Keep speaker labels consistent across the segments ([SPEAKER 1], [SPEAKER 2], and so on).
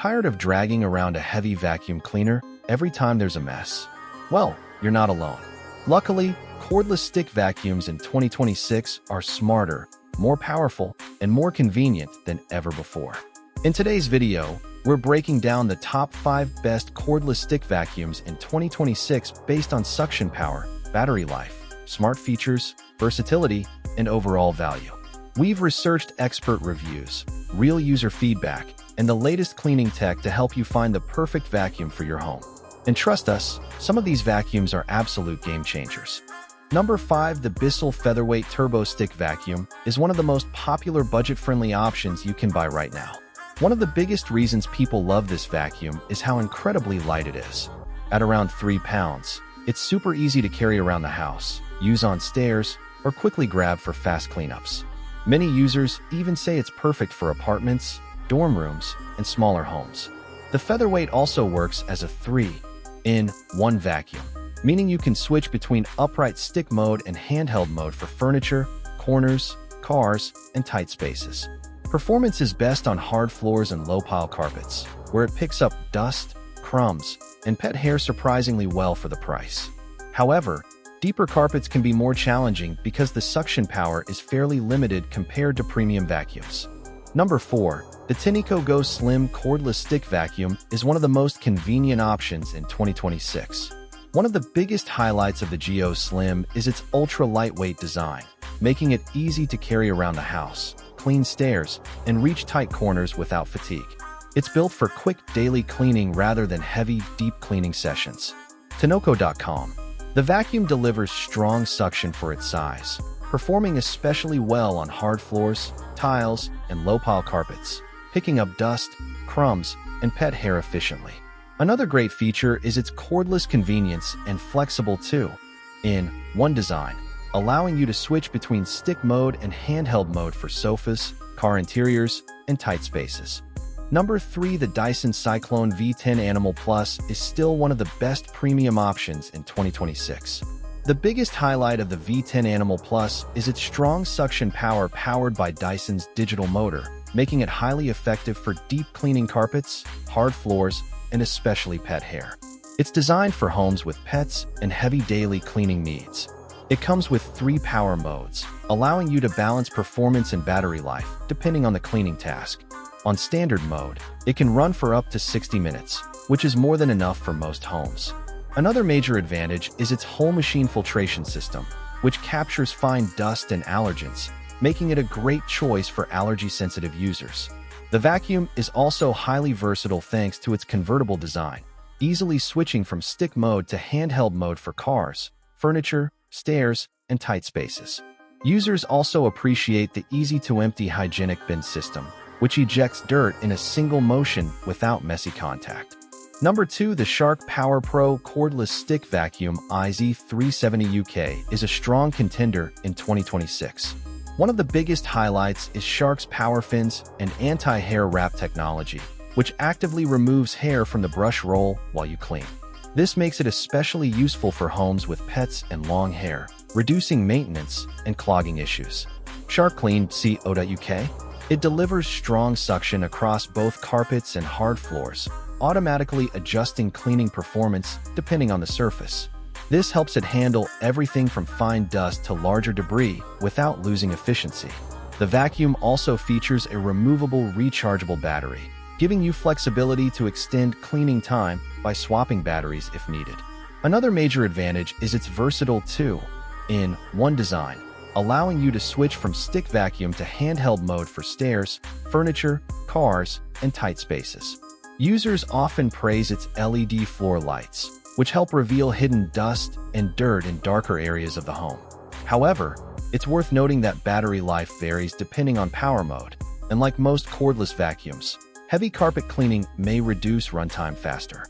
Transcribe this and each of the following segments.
[SPEAKER 1] Tired of dragging around a heavy vacuum cleaner every time there's a mess? Well, you're not alone. Luckily, cordless stick vacuums in 2026 are smarter, more powerful, and more convenient than ever before. In today's video, we're breaking down the top 5 best cordless stick vacuums in 2026 based on suction power, battery life, smart features, versatility, and overall value. We've researched expert reviews, real user feedback, and the latest cleaning tech to help you find the perfect vacuum for your home. And trust us, some of these vacuums are absolute game changers. Number 5. The Bissell Featherweight Turbo Stick Vacuum is one of the most popular budget-friendly options you can buy right now. One of the biggest reasons people love this vacuum is how incredibly light it is. At around 3 pounds, it's super easy to carry around the house, use on stairs, or quickly grab for fast cleanups. Many users even say it's perfect for apartments, dorm rooms, and smaller homes. The Featherweight also works as a 3-in-1 vacuum, meaning you can switch between upright stick mode and handheld mode for furniture, corners, cars, and tight spaces. Performance is best on hard floors and low-pile carpets, where it picks up dust, crumbs, and pet hair surprisingly well for the price. However, deeper carpets can be more challenging because the suction power is fairly limited compared to premium vacuums. Number 4. The Tineco Go Slim Cordless Stick Vacuum is one of the most convenient options in 2026. One of the biggest highlights of the Go Slim is its ultra-lightweight design, making it easy to carry around the house, clean stairs, and reach tight corners without fatigue. It's built for quick daily cleaning rather than heavy, deep cleaning sessions. Tineco.com. The vacuum delivers strong suction for its size, performing especially well on hard floors, tiles, and low-pile carpets, picking up dust, crumbs, and pet hair efficiently. Another great feature is its cordless convenience and flexible 2-in-1 design, allowing you to switch between stick mode and handheld mode for sofas, car interiors, and tight spaces. Number 3. The Dyson Cyclone V10 Animal Plus is still one of the best premium options in 2026. The biggest highlight of the V10 Animal Plus is its strong suction power powered by Dyson's digital motor, making it highly effective for deep cleaning carpets, hard floors, and especially pet hair. It's designed for homes with pets and heavy daily cleaning needs. It comes with 3 power modes, allowing you to balance performance and battery life depending on the cleaning task. On standard mode, it can run for up to 60 minutes, which is more than enough for most homes. Another major advantage is its whole machine filtration system, which captures fine dust and allergens, making it a great choice for allergy-sensitive users. The vacuum is also highly versatile thanks to its convertible design, easily switching from stick mode to handheld mode for cars, furniture, stairs, and tight spaces. Users also appreciate the easy-to-empty hygienic bin system, which ejects dirt in a single motion without messy contact. Number 2. The Shark Power Pro Cordless Stick Vacuum IZ370 UK is a strong contender in 2026. One of the biggest highlights is Shark's power fins and anti-hair wrap technology, which actively removes hair from the brush roll while you clean. This makes it especially useful for homes with pets and long hair, reducing maintenance and clogging issues. SharkClean.co.uk. It delivers strong suction across both carpets and hard floors, automatically adjusting cleaning performance depending on the surface. This helps it handle everything from fine dust to larger debris without losing efficiency. The vacuum also features a removable rechargeable battery, giving you flexibility to extend cleaning time by swapping batteries if needed. Another major advantage is its versatile 2-in-1 design, allowing you to switch from stick vacuum to handheld mode for stairs, furniture, cars, and tight spaces. Users often praise its LED floor lights, which help reveal hidden dust and dirt in darker areas of the home. However, it's worth noting that battery life varies depending on power mode, and like most cordless vacuums, heavy carpet cleaning may reduce runtime faster.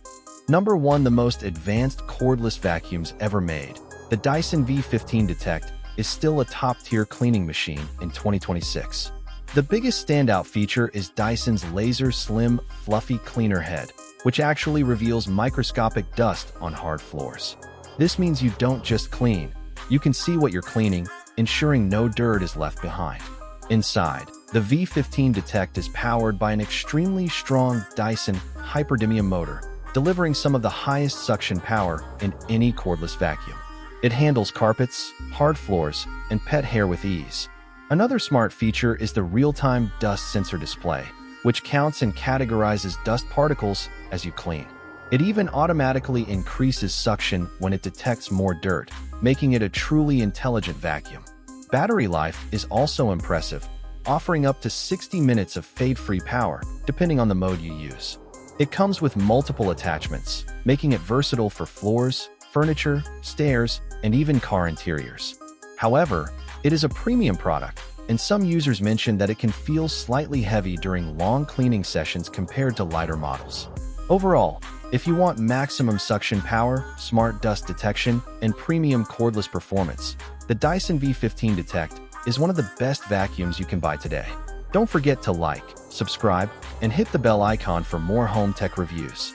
[SPEAKER 1] Number 1. The most advanced cordless vacuums ever made, the Dyson V15 Detect, is still a top-tier cleaning machine in 2026. The biggest standout feature is Dyson's laser slim, fluffy cleaner head, which actually reveals microscopic dust on hard floors. This means you don't just clean, you can see what you're cleaning, ensuring no dirt is left behind. Inside, The V15 Detect is powered by an extremely strong Dyson hyperdymium motor, delivering some of the highest suction power in any cordless vacuum. It handles carpets, hard floors, and pet hair with ease. Another smart feature is the real-time dust sensor display, which counts and categorizes dust particles as you clean. It even automatically increases suction when it detects more dirt, making it a truly intelligent vacuum. Battery life is also impressive, offering up to 60 minutes of fade-free power, depending on the mode you use. It comes with multiple attachments, making it versatile for floors, furniture, stairs, and even car interiors. However, it is a premium product, and some users mention that it can feel slightly heavy during long cleaning sessions compared to lighter models. Overall, if you want maximum suction power, smart dust detection, and premium cordless performance, the Dyson V15 Detect is one of the best vacuums you can buy today. Don't forget to like, subscribe, and hit the bell icon for more home tech reviews.